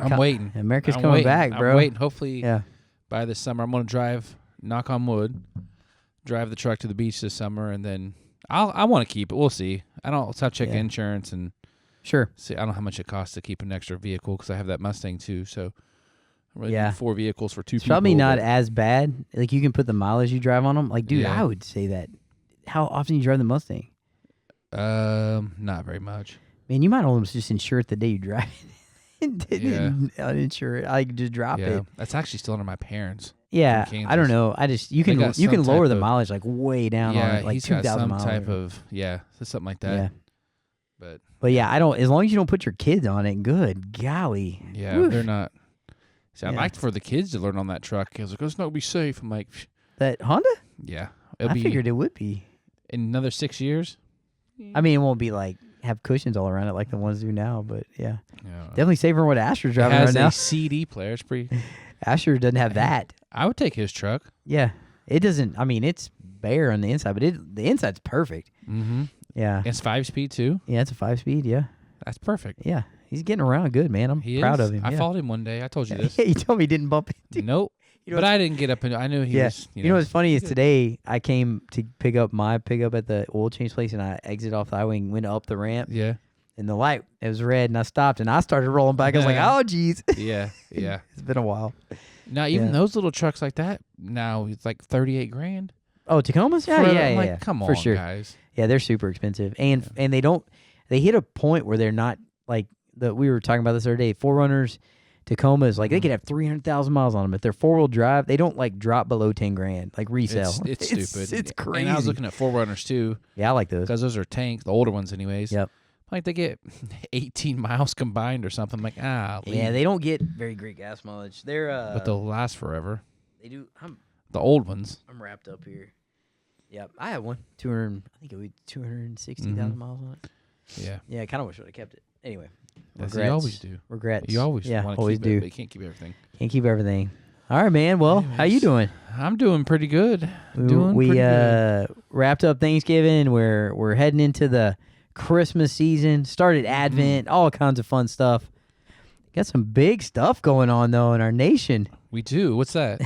I'm waiting. America's coming back, bro. I'm waiting. Hopefully, Yeah. by this summer, I'm gonna drive. Knock on wood. Drive the truck to the beach this summer, and then I want to keep it. We'll see. I don't. Let's have to check insurance and Sure. see. I don't know how much it costs to keep an extra vehicle because I have that Mustang too. So, I really Yeah. need 4 vehicles for 2 It's people. probably not but- as bad. Like, you can put the mileage you drive on them. Like, dude, Yeah. I would say that. How often you drive the Mustang? Not very much. Man, you might almost just insure it the day you drive it. And didn't uninsure it. I just drop Yeah, it. that's actually still under my parents. Yeah, from I don't Kansas. know. I just you They can got you some can lower type the of- mileage like way down Yeah, on it, like he's got 2,000 some miles. type of something like that. Yeah, But yeah, I don't. As long as you don't put your kids on it, good golly. yeah, Woof. they're not. See, I'd Yeah. like for the kids to learn on that truck. I was like, it's not gonna be safe. I'm like, That Honda. yeah, it'll I be figured it would be. in another 6 years. I mean, it won't be like have cushions all around it like the ones do now, but yeah, Yeah. definitely safer than what Asher's It driving has right a now. CD player. It's pretty. Asher doesn't have that. I would take his truck. Yeah, it doesn't. I mean, it's bare on the inside, but the inside's perfect. Mm-hmm. Yeah, It's 5-speed too. yeah, it's a 5-speed. Yeah, That's perfect. yeah, he's getting around good, man. I'm He proud is. of him. I yeah. followed him one day. I told you this. Yeah, you told me he didn't bump into. Nope. You know But what's- I didn't get up and I knew he Yeah. was. You know what's funny is today I came to pick up my pickup at the oil change place and I exited off the highway and went up the ramp Yeah. and the light it was red and I stopped and I started rolling back. I was like, Yeah. oh geez. Yeah. Yeah. It's been a while. Now even Yeah. those little trucks like that now it's like 38 grand. Oh, Tacomas? Yeah, For- yeah, I'm yeah, like, yeah. come on, for sure. guys. Yeah, they're super expensive, and they hit a point where they're not like we were talking about this the other day. 4Runners, Tacomas, like they could have 300,000 miles on them if they're 4-wheel drive. They don't like drop below 10 grand like resale. It's stupid. It's crazy. And I was looking at 4Runners too Yeah, I like those. because those are tanks, the older ones, anyways. Yep. Like they get 18 miles combined or something. I'm like Yeah, leave. they don't get very great gas mileage. They're But they'll last forever. they do. The old ones. I'm wrapped up here. Yep, I have one. 200. I think it would be 260,000 miles on it. Yeah. Yeah, I kind of wish I would have kept it. Anyway, That's regrets. you always do. Regrets. You always yeah, want to always keep do. it, but you can't keep everything. Can't keep everything. All right, man. Well, how you Anyways, doing? I'm doing pretty good. We pretty good. wrapped up Thanksgiving. We're heading into the Christmas season. Started Advent. All kinds of fun stuff. Got some big stuff going on though in our nation. We do. What's that?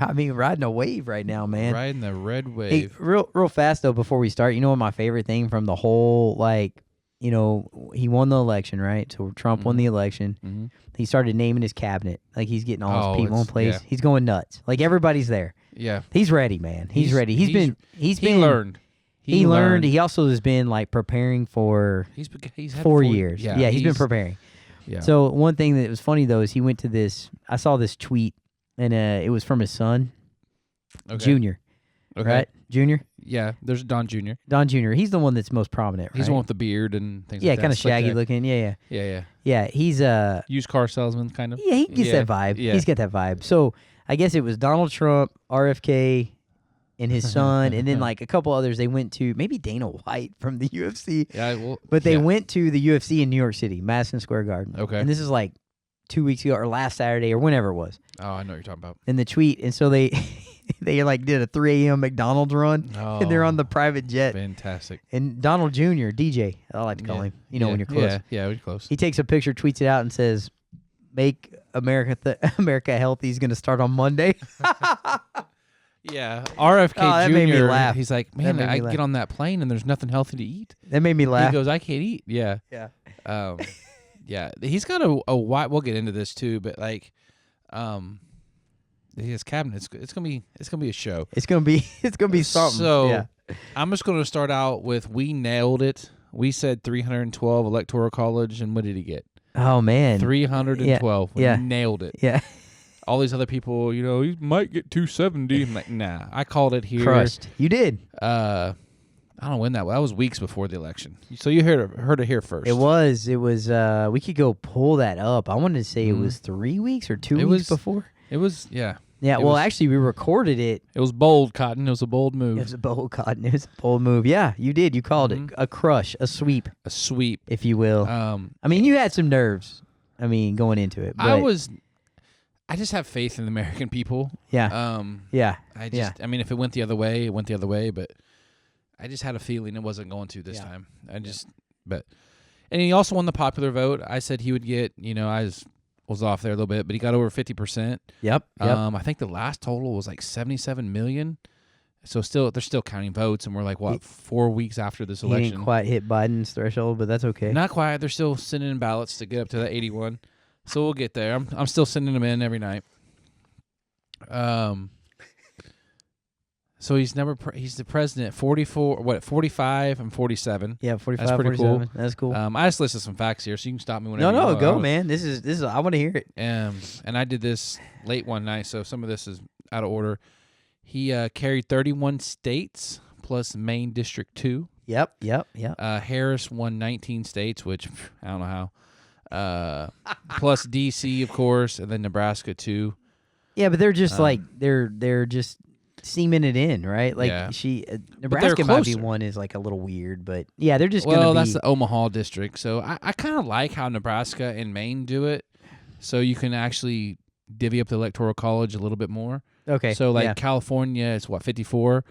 I mean, riding a wave right now, man. Riding the red Hey, wave. real fast though, before we start, you know what my favorite thing from the whole he won the election, right? So Trump won the election. Mhm. He started naming his cabinet, like he's getting all Oh, his people in it's- place. yeah. He's going nuts. Like everybody's there. Yeah. He's ready, man. He's ready. He's he been learned. He learned. He also has been like preparing for He's had 4 years. Yeah, he's been preparing. Yeah. So one thing that was funny though is he went to this. I saw this tweet, and it was from his son, okay. Junior. Okay. Right, Junior. Yeah. There's Don Jr. Don Junior. He's the one that's most prominent. Right? He's the one with the beard and things yeah, like that. kind of Slick shaggy back. looking. Yeah. Yeah. Yeah. He's Used car salesman, kind of. yeah, he gets that vibe. Yeah. He's got that vibe. So I guess it was Donald Trump, RFK, and his son, and then like a couple others. They went to maybe Dana White from the UFC. Yeah. Well, But they yeah. went to the UFC in New York City, Madison Square Garden. Okay. And this is like 2 weeks ago or last Saturday or whenever it was. Oh, I know what you're talking about. In the tweet. And so they they like did a 3 a.m. McDonald's run Oh, and they're on the private jet. fantastic. And Donald Jr., DJ, I like to call him, when you're close. Yeah, we're close. He takes a picture, tweets it out, and says, "Make America America healthy is going to start on Monday." Yeah, RFK Oh, that Jr. made me laugh. He's like, That man, made me I laugh. get on that plane and there's nothing healthy to eat. That made me laugh. He goes, I can't eat. Yeah. Yeah. Yeah. He's got a wide. We'll get into this too, but like, his cabinet. It's gonna be a show. It's gonna be something. So yeah. I'm just gonna start out with we nailed it. We said 312 electoral college, and what did he get? Oh man. 312. Yeah. We nailed it. Yeah. All these other people, he might get 270. I'm like, nah. I called it here. Crushed. You did. I don't know when that was. That was weeks before the election. So you heard it here first. It was. We could go pull that up. I wanted to say it was 3 weeks or 2 It weeks was- before. It was, yeah. Yeah. it Well, was- actually, we recorded it. It was bold, Cotton. It was a bold It move. was a bold cotton. It was a bold move. Yeah, you did. You called it a crush, a sweep, A sweep. if you will. I mean, you had some nerves. I mean, going into it. But I just have faith in the American people. Yeah. Yeah. I mean, if it went the other way, it went the other way, but I just had a feeling it wasn't going to this time. And he also won the popular vote. I said he would get, was off there a little bit, but he got over 50%. Yep. I think the last total was like 77 million. So they're still counting votes, and we're like 4 weeks after this He election. didn't quite hit Biden's threshold, but that's okay. Not quite. They're still sending in ballots to get up to that 81. So we'll get there. I'm still sending them in every night. So he's the president 45 and 47. Yeah, 45, That's pretty 47. cool. That's cool. I just listed some facts here, so you can stop me whenever no, you want. go, man. This is. I want to hear it. And I did this late one night, so some of this is out of order. He carried 31 states plus Maine District 2. Yep. Harris won 19 states, which I don't know how. Plus D.C., of course, and then Nebraska too. Yeah, but they're just they're just seaming it in, right? Like Nebraska might be one is like a little weird, but yeah, they're just gonna be. That's the Omaha district, so I kind of like how Nebraska and Maine do it, so you can actually divvy up the electoral college a little bit more. Okay. So California is 54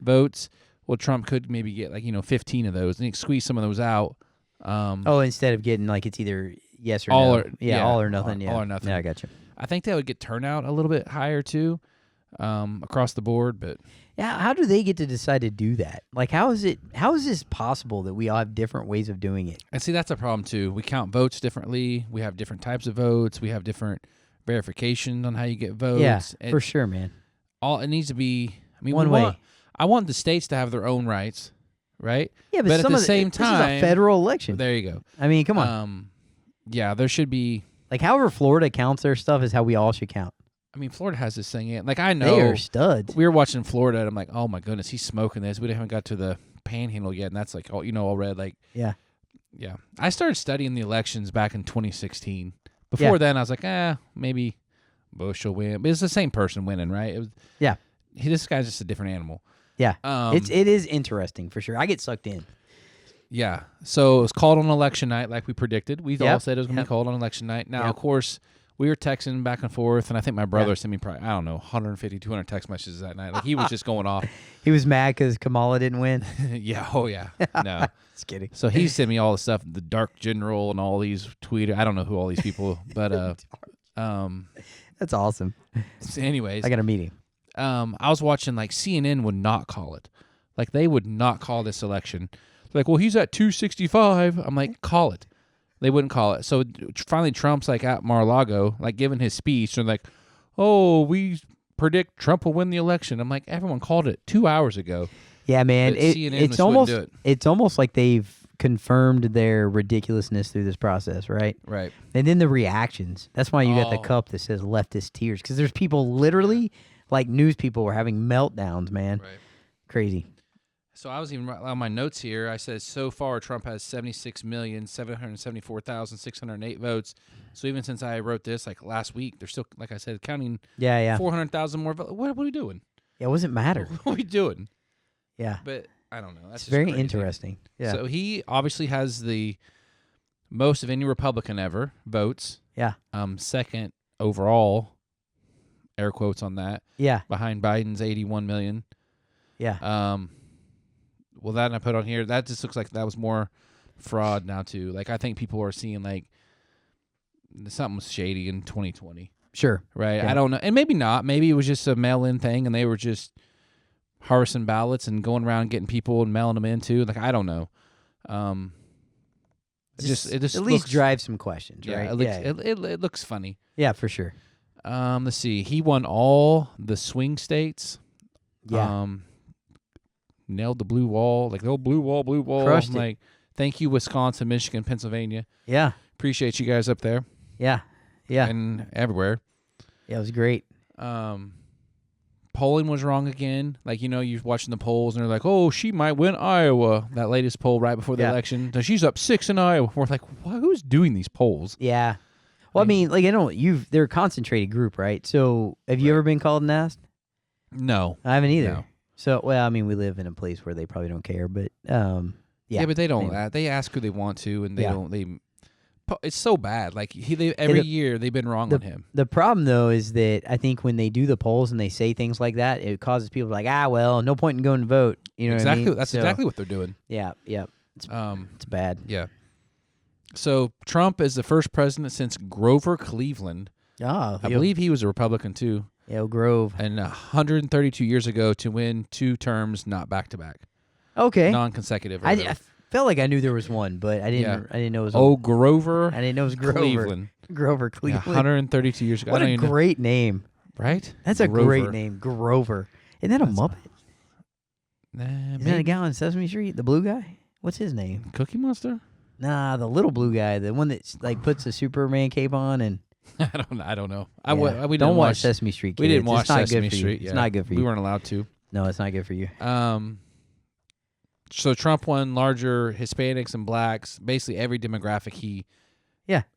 votes. Well, Trump could maybe get 15 of those, and he could squeeze some of those out. Instead of getting it's either yes or all no. All or nothing. All or nothing. Yeah, I got you. I think that would get turnout a little bit higher too, across the board. But yeah, how do they get to decide to do that? Like, how is this possible that we all have different ways of doing it? And see, that's a problem too. We count votes differently. We have different types of votes. We have different verification on how you get votes. Yeah, for sure, man. It needs to be. I mean, one way. I want the states to have their own rights, right? Yeah, but at the same time, this is a federal election. There you go. I mean, come on. Yeah, there should be. However Florida counts their stuff is how we all should count. I mean, Florida has this thing. I know they are studs. We were watching Florida, and I'm like, oh my goodness, he's smoking this. We haven't got to the Panhandle yet, and that's all red. Yeah. I started studying the elections back in 2016. Before then, I was like, maybe Bush will win, but it's the same person winning, right? This guy's just a different animal. Yeah, it is interesting for sure. I get sucked in. Yeah, so it was called on election night, like we predicted. We all said it was going to be called on election night. Now, of course, we were texting back and forth, and I think my brother sent me probably 150, 200 text messages that night. Like he was just going off. He was mad because Kamala didn't win. Yeah. Oh yeah. No. Just kidding. So he sent me all the stuff, the Dark General and all these tweeters. I don't know who all these people, but that's awesome. So anyways, I got a meeting. I was watching CNN would not call it. They would not call this election. Well, he's at 265. I'm like, call it. They wouldn't call it. So finally Trump's at Mar-a-Lago, giving his speech. They're like, oh, we predict Trump will win the election. I'm like, everyone called it 2 hours ago. Yeah, man. It's almost like they've confirmed their ridiculousness through this process, right? Right. And then the reactions. That's why you got the cup that says leftist tears, because there's people literally, news people were having meltdowns, man. Right. Crazy. So I was even on my notes here. I said so far Trump has 76,774,608 votes. So even since I wrote this last week, they're still, like I said, counting 400,000 more votes. What are we doing? Yeah, it doesn't matter. What are we doing? Yeah. But I don't know. That's it's very crazy. interesting. Yeah. So he obviously has the most of any Republican ever votes. Yeah. Second overall, air quotes on that. Yeah. Behind Biden's 81 million. Yeah. Well, that I put on here, that just looks like that was more fraud now, too. I think people are seeing, something was shady in 2020. Sure. Right? Yeah. I don't know. And maybe not. Maybe it was just a mail-in thing, and they were just harvesting ballots and going around getting people and mailing them in, too. I don't know. It just at least looks, drive some questions, right? It looks funny. Yeah, for sure. Let's see. He won all the swing states. Yeah. Nailed the blue wall, the old blue wall. Crushed it. Thank you, Wisconsin, Michigan, Pennsylvania. Yeah. Appreciate you guys up there. Yeah. Yeah. And everywhere. Yeah, it was great. Polling was wrong again. You're watching the polls, and they're like, oh, she might win Iowa. That latest poll right before the election. So she's up 6 in Iowa. We're like, who's doing these polls? Yeah. Well, I mean, they're a concentrated group, right? So have you ever been called and asked? No. I haven't either. No. So, well, I mean, we live in a place where they probably don't care, but yeah. Yeah, but they don't. They ask who they want to, and they don't. It's so bad. Every year they've been wrong on him. The problem, though, is that I think when they do the polls and they say things like that, it causes people well, no point in going to vote. You know exactly. what I mean? That's exactly what they're doing. Yeah, yeah. It's bad. Yeah. So Trump is the first president since Grover Cleveland. Oh, I believe he was a Republican too. Elk Grove. And 132 years ago to win 2 terms, not back to back, Okay. non-consecutive. or I whatever. felt like I knew there was one, but I didn't. Yeah. I didn't know it was. Grover. I didn't know it was Grover. Cleveland. Grover Yeah, Cleveland. 132 years ago. What I a don't even know. great name. Right? That's a Grover. great name, Grover. Isn't that a That's- Muppet? Nah, Isn't that a guy on Sesame Street? The blue guy? What's his name? Cookie Monster? Nah, the little blue guy, the one that like puts the Superman cape on and. I don't know. Yeah. We Don't didn't watch Sesame Street. We Kids. didn't watch It's not Sesame good for Street. You. Yeah. It's not good for you. We weren't allowed to. No, it's not good for you. So Trump won larger Hispanics and blacks, basically every demographic he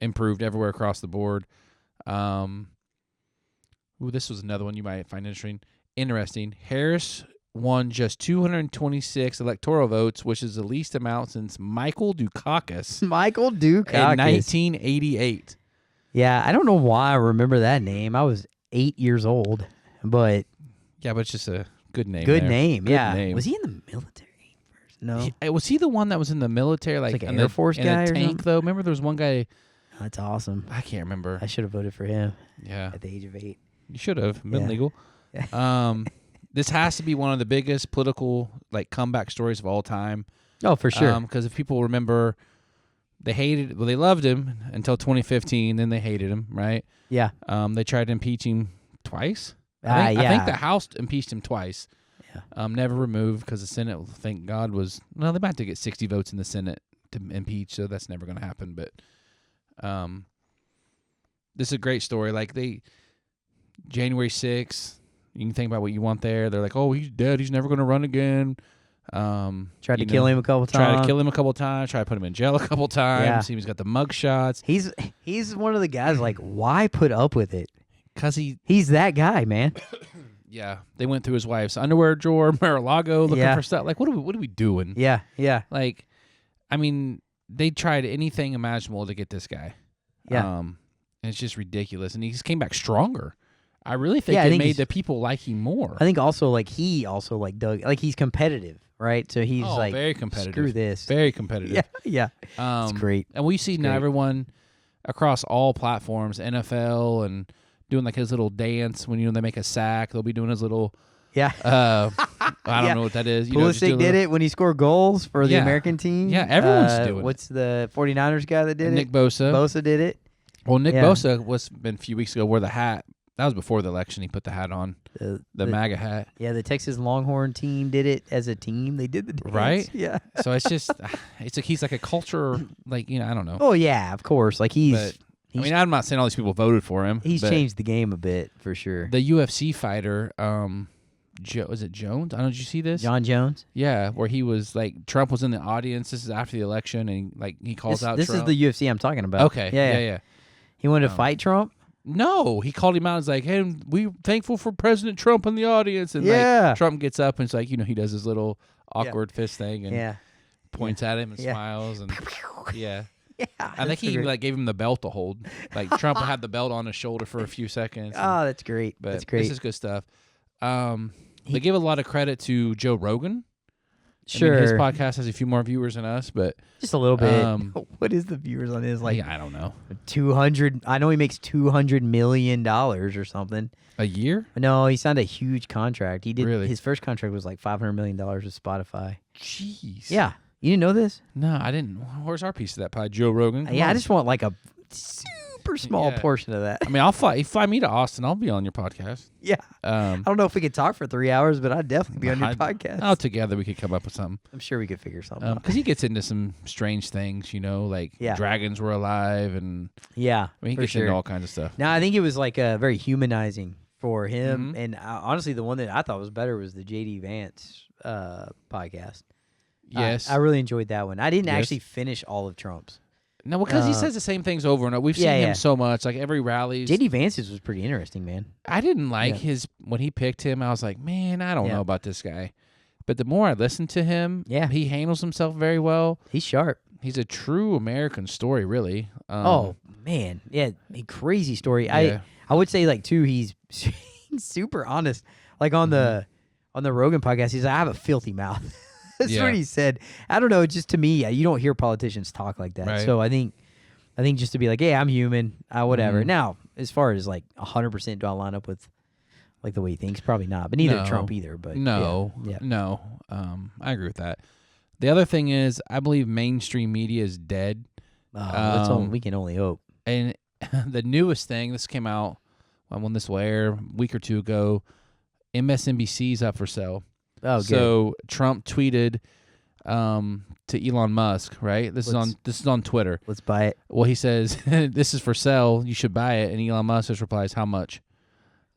improved everywhere across the board. This was another one you might find interesting. Harris won just 226 electoral votes, which is the least amount since Michael Dukakis Michael Dukakis. in 1988. Yeah, I don't know why I remember that name. I was 8 years old, but Yeah, but it's just a good name. good there. name. Good Yeah. name. Was he in the military first? No. Was he the one that was in the military, like an in Air the, Force in guy the or tank? something? Though, remember there was one guy. That's awesome. I can't remember. I should have voted for him Yeah, at the age of 8. you should have been Yeah. legal. This has to be one of the biggest political comeback stories of all time. Oh, for sure. Because if people remember, they loved him until 2015. Then they hated him, right? Yeah. They tried to impeach him twice. I think Yeah. the House impeached him twice. Yeah. Never removed because the Senate, thank God, was they might have to get 60 votes in the Senate to impeach, so that's never going to happen. But this is a great story. January 6th, you can think about what you want there. They're like, oh, he's dead. He's never going to run again. Tried to kill him a couple times. Tried to kill him a couple times. Tried to put him in jail a couple times. Yeah. He's got the mug shots. He's one of the guys why put up with it? Because He's that guy, man. yeah, they went through his wife's underwear drawer, Mar-a-Lago, looking Yeah. for stuff. What are we doing? Yeah, yeah. They tried anything imaginable to get this guy. Yeah. And it's just ridiculous. And he just came back stronger. I really think Yeah, I it think made he's- the people like him more. I think also he also dug he's competitive, right? So he's very competitive. Screw this. Very competitive. Yeah, yeah. It's great. And we see now great. everyone across all platforms, NFL, and doing his little dance when they make a sack. They'll be doing his little. Yeah. I don't know what that is. Pulisic did it when he scored goals for the Yeah. American team. Yeah, everyone's doing it. What's the 49ers guy that did Nick it? Bosa. Bosa did it. Well, Nick Yeah. Bosa been a few weeks ago wore the hat. That was before the election. He put the hat on, the MAGA hat. Yeah, the Texas Longhorn team did it as a team. They did the dance. Right? Yeah. So it's just, he's like a culture, I don't know. Oh yeah, of course. But, I'm not saying all these people voted for him. He's but changed the game a bit for sure. The UFC fighter, was it Jones? I don't know. Did you see this? John Jones. Yeah, where he was Trump was in the audience. This is after the election, and he calls out This Trump. is the UFC I'm talking about. Okay. Yeah. He wanted to fight Trump. No, he called him out and was like, hey, we thankful for President Trump in the audience. And Yeah. Trump gets up and it's he does his little awkward fist thing and Yeah. points at him and Yeah. smiles. And yeah. Yeah. I think he even gave him the belt to hold. Trump had the belt on his shoulder for a few seconds. Oh, that's great. But That's great. this is good stuff. They give a lot of credit to Joe Rogan. Sure. His podcast has a few more viewers than us, but Just a little bit. What is the viewers on his I don't know. 200? I know he makes $200 million or something. A year? No, he signed a huge contract. He did. Really? His first contract was $500 million with Spotify. Jeez. Yeah, you didn't know this? No, I didn't. Where's our piece of that pie, Joe Rogan? Come Yeah, I on. just want a super small Yeah. portion of that. I mean, I'll fly. You fly me to Austin, I'll be on your podcast. Yeah. I don't know if we could talk for 3 hours, but I'd definitely be on your podcast. Oh, together we could come up with something. I'm sure we could figure something out. Because he gets into some strange things, Yeah. dragons were alive, and Yeah, he for gets sure. into all kinds of stuff. No, I think it was very humanizing for him. Mhm. And honestly, the one that I thought was better was the JD Vance podcast. Yes. I really enjoyed that one. I didn't Yes. actually finish all of Trump's. No, because he says the same things over and over. We've seen Yeah, him yeah. so much. Every rally. JD Vance's was pretty interesting, man. I didn't like Yeah. his when he picked him. I was like, man, I don't Yeah. know about this guy. But the more I listen to him, Yeah. he handles himself very well. He's sharp. He's a true American story, really. Oh man, yeah, a crazy story. Yeah. I would say too, he's super honest. On the Rogan podcast, he's like, I have a filthy mouth. That's Yeah. what he said. I don't know. Just to me, you don't hear politicians talk like that. Right. So I think I think just to be like, hey, I'm human, whatever. Mhm. Now, as far as like 100%, do I line up with like the way he thinks? Probably not. But neither No. Trump either. But No, yeah. no. I agree with that. The other thing is, I believe mainstream media is dead. We can only hope. And the newest thing, this came out when this will air, a week or two ago. MSNBC's up for sale. Oh, good. So Trump tweeted to Elon Musk, right? This is on Twitter. Let's buy it. Well, he says this is for sale. You should buy it. And Elon Musk just replies, "How much?"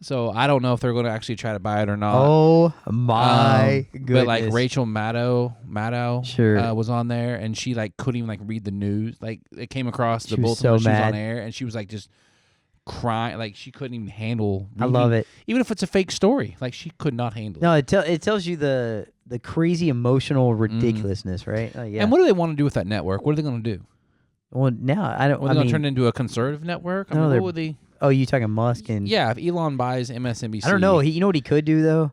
So I don't know if they're going to actually try to buy it or not. Oh my goodness! But like Rachel Maddow, Sure. was on there, and she like couldn't even like read the news. Like it came across the She was bulletin so when she was on mad. air, and she was like just crying. Like she couldn't even handle. I love it. Even if it's a fake story, like she could not handle it. No, it tells you the crazy emotional ridiculousness, right? Oh, yeah. And what do they want to do with that network? What are they going to do? Well, now I don't. Are they going to turn it into a conservative network? I No, mean, they're- what would they? Oh, you talking Musk and? Yeah, if Elon buys MSNBC, I don't know. You know what he could do though?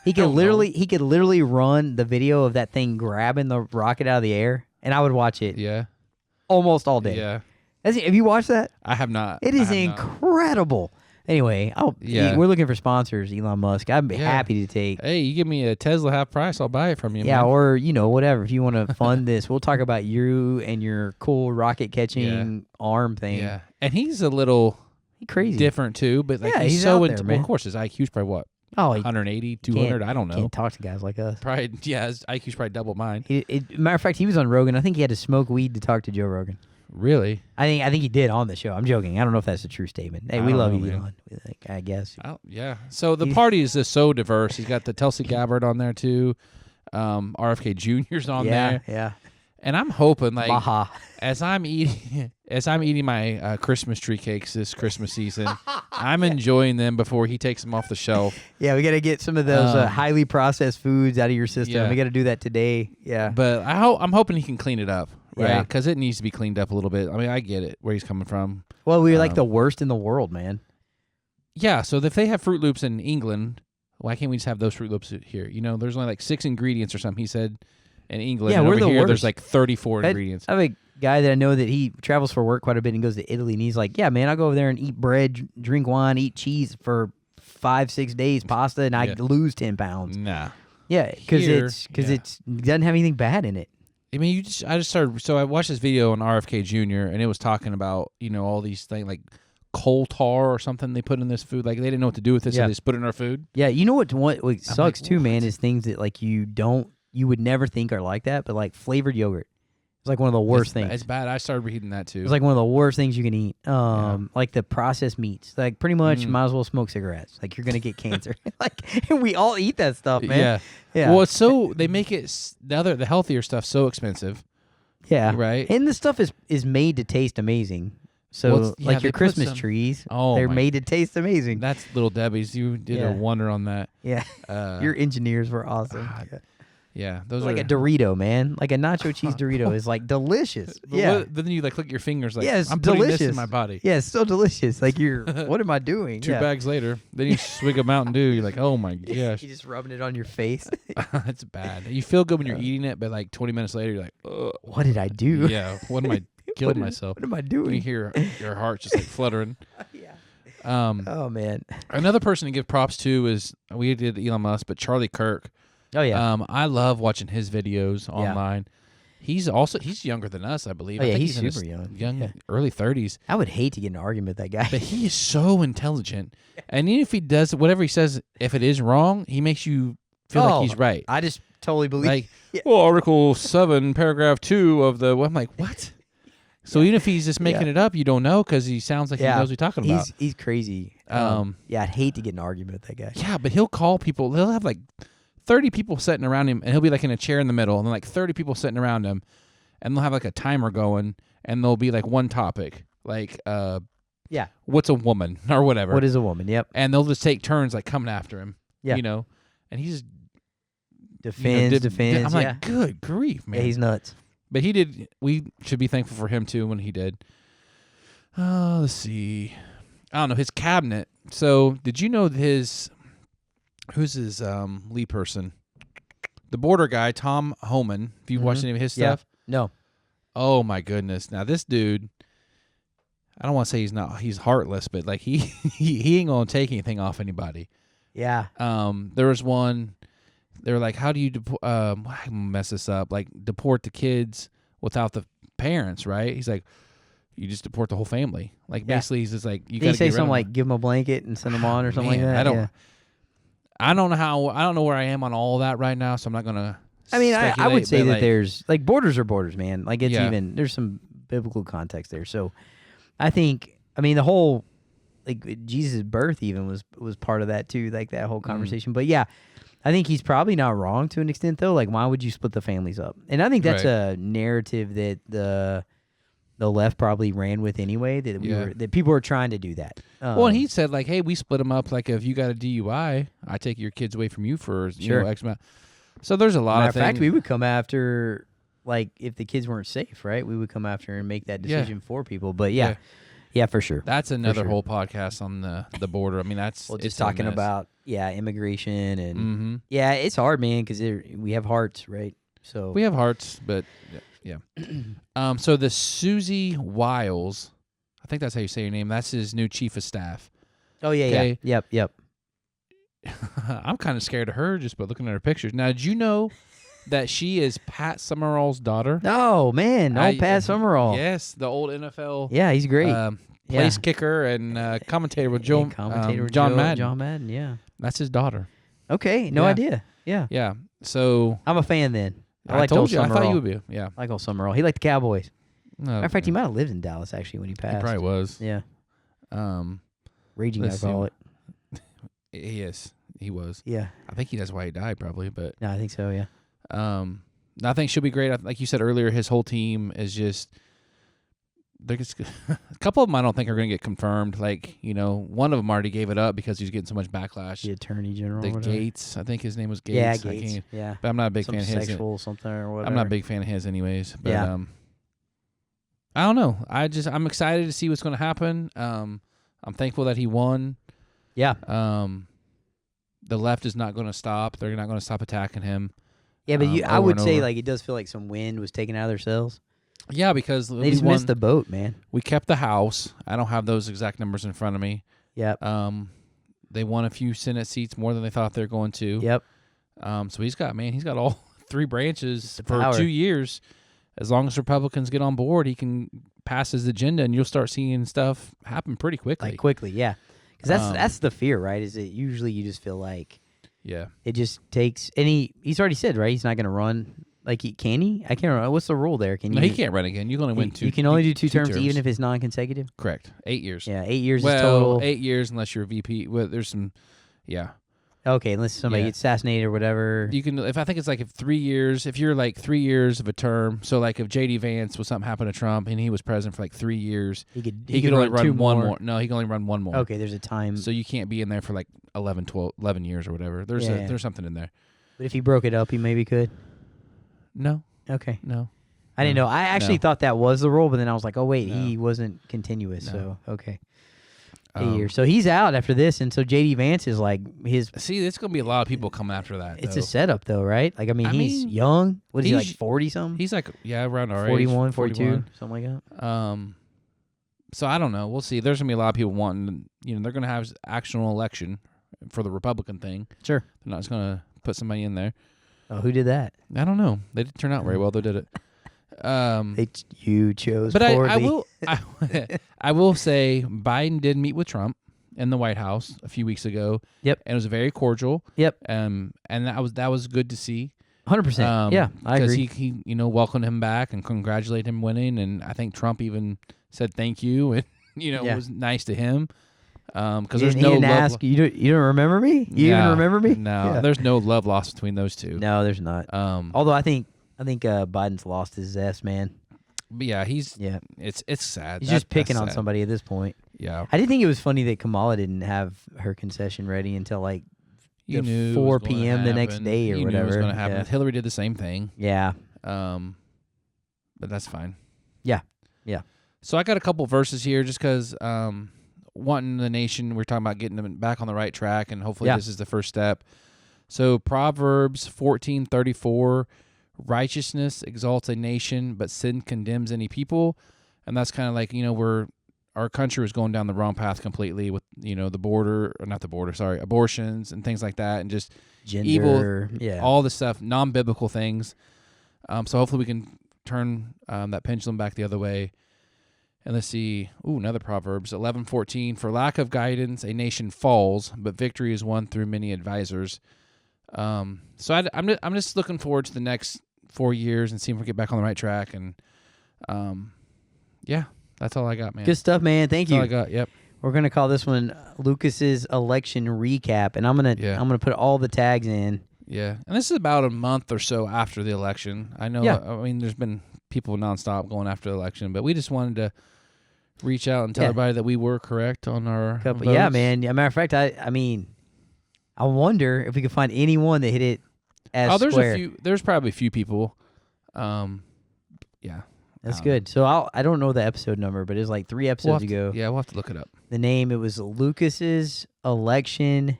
He could don't literally run the video of that thing grabbing the rocket out of the air, and I would watch it Yeah, almost all day. yeah. Have you watched that? I have not. It is I have not. incredible. Anyway, Yeah. we're looking for sponsors, Elon Musk. I'd be Yeah. happy to take. Hey, you give me a Tesla half price, I'll buy it from you. Yeah, man. or whatever. If you want to fund this, we'll talk about you and your cool rocket catching arm thing. Yeah, and he's a little He crazy. different too, but like Yeah, he's he's so out there, well, man. of course his IQ's probably what, Oh, he 180, 200, I don't know. can't talk to guys like us. Probably, yeah, his IQ's probably double mine. Matter of fact, he was on Rogan. I think he had to smoke weed to talk to Joe Rogan. Really? I think he did on the show. I'm joking. I don't know if that's a true statement. Hey, I we don't love know, you, man. Elon. I guess. Yeah. So the He's- party is just so diverse. He's got the Tulsi Gabbard on there too. RFK Jr.'s on there, Yeah. and I'm hoping like Baja. as I'm eating my Christmas tree cakes this Christmas season, I'm enjoying them before he takes them off the shelf. Yeah, we got to get some of those highly processed foods out of your system. Yeah. We got to do that today. Yeah. But I'm hoping he can clean it up, right? Yeah. Because it needs to be cleaned up a little bit. I mean, I get it where he's coming from. Well, we're like the worst in the world, man. Yeah. So if they have Fruit Loops in England, why can't we just have those Fruit Loops here? You know, there's only like 6 ingredients or something. He said in England. Yeah, and we're over the here, worst. There's like 34 I- ingredients. I have a guy that I know that he travels for work quite a bit and goes to Italy, and he's like, yeah, man, I go over there and eat bread, drink wine, eat cheese for 5-6 days, pasta, and I Yeah. lose 10 pounds. Nah. Yeah, because Here, it doesn't have anything bad in it. I mean, I just started. So I watched this video on RFK Jr. and it was talking about all these things like coal tar or something they put in this food. Like they didn't know what to do with it, so Yeah. they just put it in our food. Yeah, you know what sucks too, man, what? is things that like you would never think are like that, but like flavored yogurt. It's like one of the worst things. It's bad. I started reading that too. It's like one of the worst things you can eat. Like the processed meats. Like pretty much might as well smoke cigarettes. Like you're gonna get cancer. Like and we all eat that stuff, man. Yeah. Yeah. Well, it's so they make it the healthier stuff so expensive. Yeah. Right. And the stuff is made to taste amazing. So Well, yeah, like they your put Christmas some- trees, Oh, they're my- made to taste amazing. That's Little Debbie's. You did Yeah. a wonder on that. Yeah. Your engineers were awesome. God. Yeah, those It's like are a Dorito, man. Like a nacho cheese Dorito is like delicious. But Yeah. but then you like click your fingers like Yeah, it's I'm putting delicious. this in my body. Yeah, it's so delicious. Like you're what am I doing? Two Yeah. bags later, then you swig a Mountain Dew. You're like, oh my gosh, You're just rubbing it on your face. it's bad. You feel good when you're eating it, but like 20 minutes later, you're like, ugh. What did I do? Yeah, what am I killing myself? What am I When you doing? hear your heart just like fluttering. Yeah. Um, Oh man. another person to give props to is we did Elon Musk, but Charlie Kirk. Oh yeah. I love watching his videos online. He's younger than us, I believe. Oh, I yeah, think he's in his super young. young early 30s. I would hate to get in an argument with that guy. But he is so intelligent, and even if he does whatever he says, if it is wrong, he makes you feel like he's right. I just totally believe. Like, Yeah. well, Article 7, Paragraph 2 of the. I'm like, what? So even if he's just making Yeah. it up, you don't know because he sounds like he knows what he's talking about. He's crazy. Yeah, I'd hate to get in an argument with that guy. Yeah, but he'll call people. He'll have like 30 people sitting around him, and he'll be like in a chair in the middle, and then like 30 people sitting around him, and they'll have like a timer going, and there'll be like one topic, like Yeah. what's a woman or whatever. What is a woman? Yep. And they'll just take turns like coming after him. Yeah. And he's Defends. I'm like, yeah. good grief, man. Yeah, he's nuts. But he did. We should be thankful for him too when he did. Let's see. I don't know his cabinet. So did you know who's his lead person? The border guy, Tom Homan. Have you watched any of his Yeah. stuff? No. Oh my goodness! Now this dude, I don't want to say he's heartless, but like he ain't gonna take anything off anybody. Yeah. There was one. They were like, "How do you I mess this up? Like deport the kids without the parents, right?" He's like, "You just deport the whole family." Like basically, he's just like, "You got to say something like, "Give them a blanket and send them on," or something like that. I don't know where I am on all that right now, so I'm not gonna. I mean, I would say that like, there's like borders are borders, man. Like it's Yeah. even there's some biblical context there. So I think the whole like Jesus' birth even was part of that too, like that whole conversation. But yeah, I think he's probably not wrong to an extent though. Like why would you split the families up? And I think that's Right. a narrative that the left probably ran with anyway. That people were trying to do that. Well, and he said like, "Hey, we split them up. Like if you got a DUI, I take your kids away from you for Sure. X amount." So there's a lot matter of of fact, things. we would come after like if the kids weren't safe, right? We would come after and make that Yeah. decision for people. But yeah, for sure. That's another sure. whole podcast on the border. I mean, that's Well, it's just a talking mess. about immigration and Mm-hmm. yeah, it's hard, man, because we have hearts, right? So We have hearts, but yeah. So the Susie Wiles, I think that's how you say your name. That's his new chief of staff. oh yeah, Okay. yep. I'm kind of scared of her just by looking at her pictures. Now, did you know that she is Pat Summerall's daughter? Oh man, Pat Summerall. Yes, the old NFL. Yeah, he's great. Place kicker and commentator with And commentator with John Madden. John Madden, yeah. That's his daughter. Okay, no Yeah. idea. Yeah, Yeah. So I'm a fan then. I liked told old you. I thought Summerall. you would be. Yeah. I like old Summerall. He liked the Cowboys. No, Matter of fact, he might have lived in Dallas actually when he he passed. probably was. Yeah, Um, raging Let's see. alcoholic. yes, he was. Yeah, I think that's why he died, probably. But no, I think so. Yeah. I think she'll be great. Like you said earlier, his whole team is just. They're just, a couple of them I don't think are going to get confirmed. Like, one of them already gave it up because he's getting so much backlash. The Attorney General. The or whatever. Gates, I think his name was Gates. Yeah, I Gates. can't- Yeah. But I'm not a big Some fan of his. sexual something or whatever. I'm not a big fan of his anyways. But Yeah. I don't know. I'm excited to see what's going to happen. I'm thankful that he won. Yeah. The left is not going to stop. They're not going to stop attacking him. Yeah, but I over would and say over. like it does feel like some wind was taken out of their sails. Yeah, because They just missed the boat, man. we kept the House. I don't have those exact numbers in front of me. Yep. They won a few Senate seats more than they thought they were going to. Yep. So he's got all three branches the for power. 2 years. As long as Republicans get on board, he can pass his agenda, and you'll start seeing stuff happen pretty quickly. Like quickly, yeah. Because Um, that's the fear, right? Is that usually you just feel like Yeah. it just takes. And he's already said, right? He's not going to run. Like, can he? I can't remember. What's the rule there? Can No, you? he can't run again. You can only win two. You can only do two terms, even if it's non-consecutive. Correct. 8 years. Yeah, 8 years Well, is total. 8 years unless you're a VP. Well, there's some. Yeah. Okay, unless somebody Yeah. gets assassinated or whatever. You can. If I think it's like if 3 years. If you're like 3 years of a term. So like if JD Vance was something happened to Trump and he was president for like 3 years, He could only run two run one more. No, he can only run one more. Okay, there's a time. So you can't be in there for like 11 years or whatever. There's Yeah. there's something in there. But if he broke it up, he maybe could. No. Okay. No. I didn't No. know. I actually No. thought that was the rule, but then I was like, oh wait, No. he wasn't continuous. No. So okay, 8 Um, years. So he's out after this, and so JD Vance is like his. See, it's gonna be a lot of people coming after that. It's though. a setup though, right? Like I mean, I he's mean, young. What is he like? he's- 40 something? He's like around our 41, age, 42, something like that. So I don't know. We'll see. There's gonna be a lot of people wanting. They're gonna have actual election for the Republican thing. Sure. They're not just gonna put somebody in there. Oh, who did that? I don't know. They didn't turn out very well. They did it. You chose. But I poorly. will. I will say Biden did meet with Trump in the White House a few weeks ago. Yep. And it was very cordial. Yep. And that was good to see. 100%. Yeah, I agree. Because he welcomed him back and congratulated him winning, and I think Trump even said thank you, and Yeah. it was nice to him. Because He there's didn't- no he didn't love. ask you. You don't remember me? You even remember me? No, Yeah. there's no love lost between those two. No, there's not. Although I think Biden's lost his zest, man. But yeah, Yeah, it's sad. he's just picking that's on sad. somebody at this point. Yeah, I did think it was funny that Kamala didn't have her concession ready until like you the knew it 4 was gonna p.m. the next happen. day or You whatever. Knew it was going to happen. Yeah. Hillary did the same thing. Yeah. But that's fine. Yeah. Yeah. So I got a couple verses here just because wanting the nation, we're talking about getting them back on the right track, and hopefully Yeah. this is the first step. So Proverbs 14:34, righteousness exalts a nation, but sin condemns any people. And that's kind of like, our country was going down the wrong path completely with the border, or not the border, sorry, abortions and things like that, and just Gender, evil, all the stuff, non-biblical things. So hopefully we can turn that pendulum back the other way. And let's see. Another Proverbs 11:14. For lack of guidance, a nation falls, but victory is won through many advisors. So I'm just looking forward to the next 4 years and seeing if we get back on the right track. And yeah, that's all I got, man. Good stuff, man. Thank That's all you. I got. Yep. We're gonna call this one Lucas's election recap, and I'm gonna put all the tags in. Yeah, and this is about a month or so after the election. I know. Yeah. I mean, there's been people nonstop going after the election, but we just wanted to reach out and tell everybody that we were correct on our votes. Yeah, man. Yeah, matter of fact, I mean, I wonder if we could find anyone that hit it as there's square. There's probably a few people. Yeah. That's good. So I don't know the episode number, but it's like 3 episodes ago. Yeah, we'll have to look it up. The name, it was Lucas's election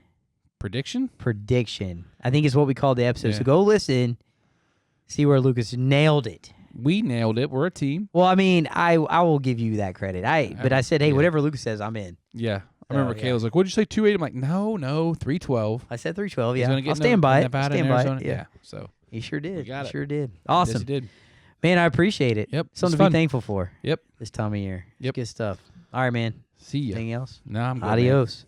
Prediction. I think is what we called the episode. Yeah. So go listen, see where Lucas nailed it. We nailed it. We're a team. Well, I mean, I will give you that credit. But I said, hey, whatever Lucas says, I'm in. Yeah. I remember Kayla's like, what'd you say, 2.8? I'm like, no, 3.12. I said 312. Yeah, He's I'll stand by it. Nevada Stand and by Arizona. it. Yeah. So he sure did. got He it. sure did. Awesome. Yes, he did. Man, I appreciate it. Yep. Something It's to fun. be thankful for. Yep. This time of year. Yep. Good stuff. All right, man. See ya. Anything else? No, I'm good. man. Adios.